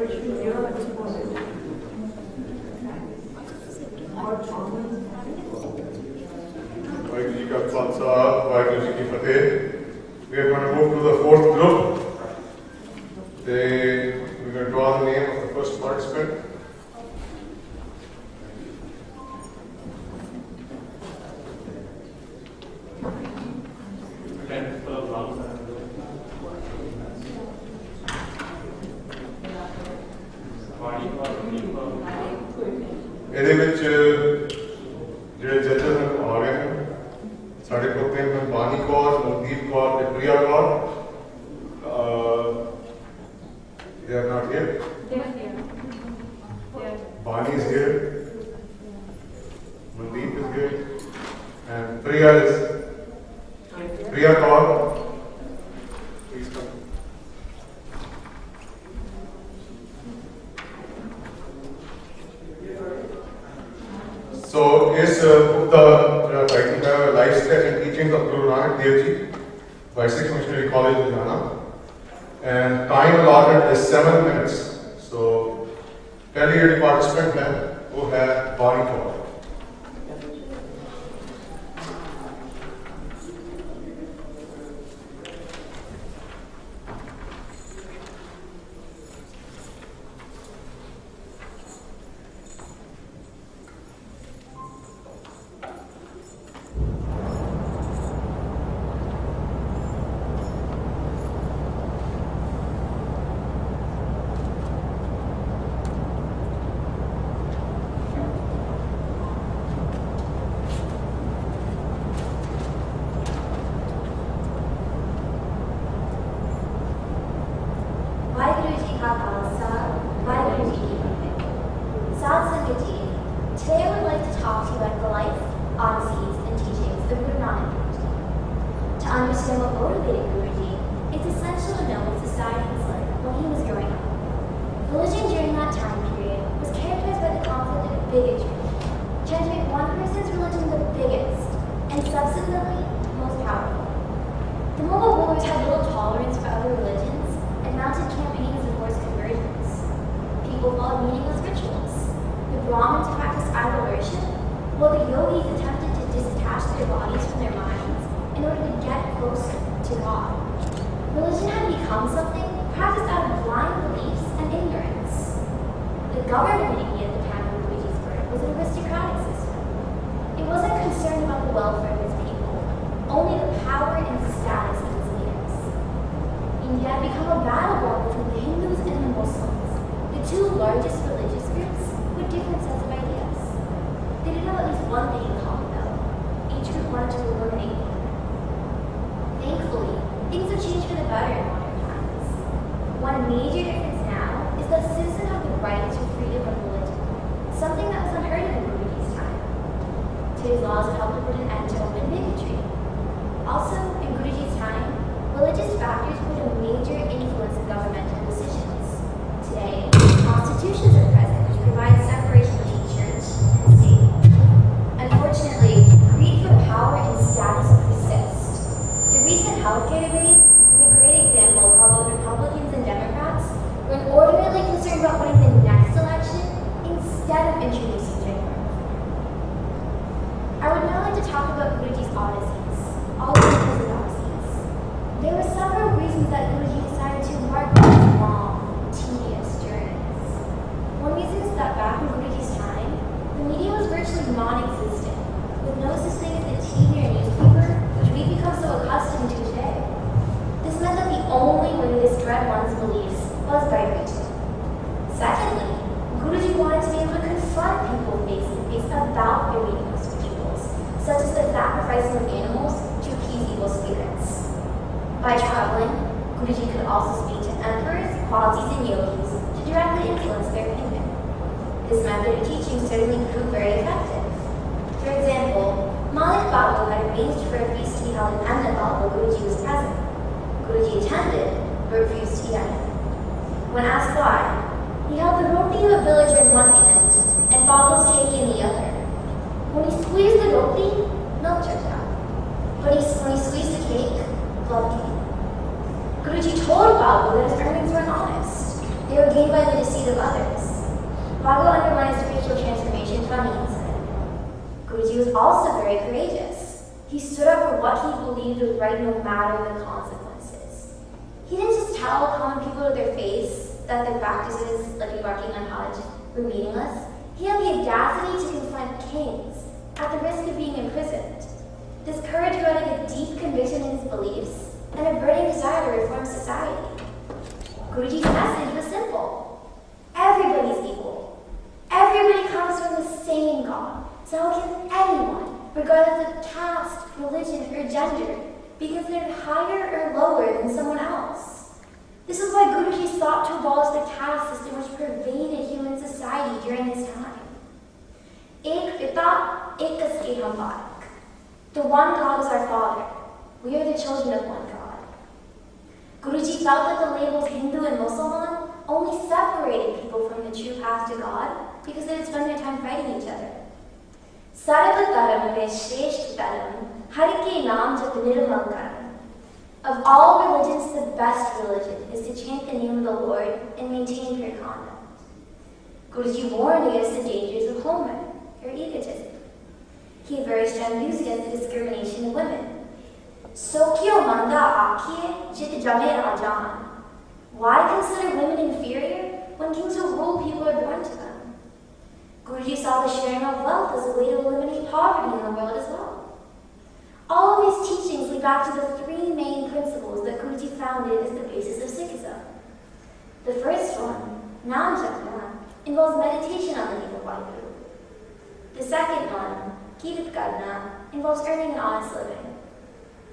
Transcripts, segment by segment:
We are going to move to the fourth group. We're going to draw the name of the first participant. ਇਹਦੇ ਵਿੱਚ ਜਿਹੜੇ ਜੱਜਸ ਆ ਰਹੇ ਨੇ ਸਾਡੇ ਕੋਲ ਤਿੰਨ ਬਾਨੀ ਕੌਰ, ਮਨਦੀਪ ਕੌਰ ਤੇ Priya Kaur. They are not here. They are here. Bani is here. Mandeep is here. And Priya Kaur. Please come. So, is book the title है Life Sketch and Teachings of Guru Nanak Dev Ji by Sikh Missionary College, Ludhiana. And time allotted is 7 minutes. So, पहली जो participant है वो है बानी Kaur. Today I would like to talk to you about the life, odysseys, and teachings of Guru Nanak. To understand what motivated Guruji, it's essential to know what society was like when he was growing up. Religion during that time period was characterized by the conflict of bigotry, trying to make one person's religion the biggest, and subsequently most powerful. The Mughal rulers had little tolerance for other religions and mounted campaigns of forced conversions. People followed meaningless rituals. The Brahmins practiced idol worship, while the yogis attempted to detach their bodies from their minds in order to get closer to God. Religion had become something practiced out of blind beliefs and ignorance. The government in India at the time of Guruji's birth was an aristocratic system. It wasn't concerned about the welfare of its people, only the power and status of its leaders. India had become a battleground between the Hindus and the Muslims, the two largest religious groups with different sets of ideas. They did have at least one thing in common though. Each group wanted to eliminate one another. Thankfully, things have changed for the better in modern times. One major difference now is that citizens have the right to freedom of religion, something that was unheard of in Guruji's time. Today's laws have helped to put an end to open bigotry. Also, in Guruji's time, religious factors played a major influence in governmental decisions. Today, constitutions are present which provide separation between church and state. Unfortunately, greed for power and status persists. The recent healthcare debate is a great example of how both Republicans and Democrats were inordinately concerned about winning the next election instead of introducing gender. I would now like to talk about Guruji's odysseys, all of his odysseys. There were several reasons that Guruji decided to embark on these long, tedious journeys. One reason is that back in Guruji's time, the media was virtually non-existent, with no such thing as the TV or newspaper, which we've become so accustomed to today. This meant that the only way to discredit one's beliefs was by preaching. Secondly, Guruji wanted to be able to confront people face to face about their meaningless rituals, such as the sacrificing of animals to appease evil spirits. By traveling, Guruji could also speak to emperors, qualities, and yogis to directly influence their opinion. This method of teaching certainly proved very effective. For example, Malik Babu had arranged for a feast to be held in Ahmedabad while Guruji was present. Guruji attended, but refused to eat anything. When asked why, he held the roti of a villager in one hand and Babu's cake in the other. When he squeezed the roti, milk dripped out. But when he squeezed the cake, blood came. Guruji told Babu that his earnings weren't honest. They were gained by the deceit of others. Bhagavad underlines spiritual transformation funny instead. Guruji was also very courageous. He stood up for what he believed was right no matter the consequences. He didn't just tell common people to their face that their practices, like embarking on Hajj, were meaningless. He had the audacity to confront kings at the risk of being imprisoned. This courage grew out of a deep conviction in his beliefs and a burning desire to reform society. Guruji's message was simple. Everybody's equal. Everybody comes from the same God. So how can anyone, regardless of caste, religion, or gender, be considered higher or lower than someone else? This is why Guruji sought to abolish the caste system which pervaded human society during his time. Ek pita, ek kaske hum barak. The one God is our Father. We are the children of one God. Guruji felt that the labels Hindu and Muslim only separated people from the true path to God because they would spend their time fighting each other. Sarva dharam mein shreshth dharam, har ke naam jap nirmal karam. Of all religions, the best religion is to chant the name of the Lord and maintain pure conduct. Guruji warned against the dangers of homer, or egotism. He had very strong views against the discrimination of women. Sokyo manda akhiye jit jame rajan. Why consider women inferior when kings who rule people are born to them? Guruji saw the sharing of wealth as a way to eliminate poverty in the world as well. All of these teachings lead back to the three main principles that Guruji founded as the basis of Sikhism. The first one, Nam Japna, involves meditation on the name of Vaheguru. The second one, Kirat Karna, involves earning an honest living.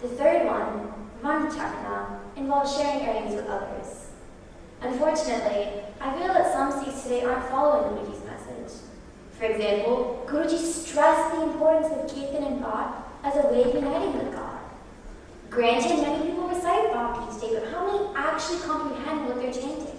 The third one, Van Chakna, involves sharing earnings with others. Unfortunately, I feel that some Sikhs today aren't following Guruji's message. For example, Guruji stressed the importance of Kirtan and Path as a way of uniting with God. Granted, many people recite Bhakti each day, but how many actually comprehend what they're chanting?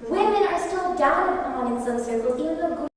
Women are still down upon in some circles, even though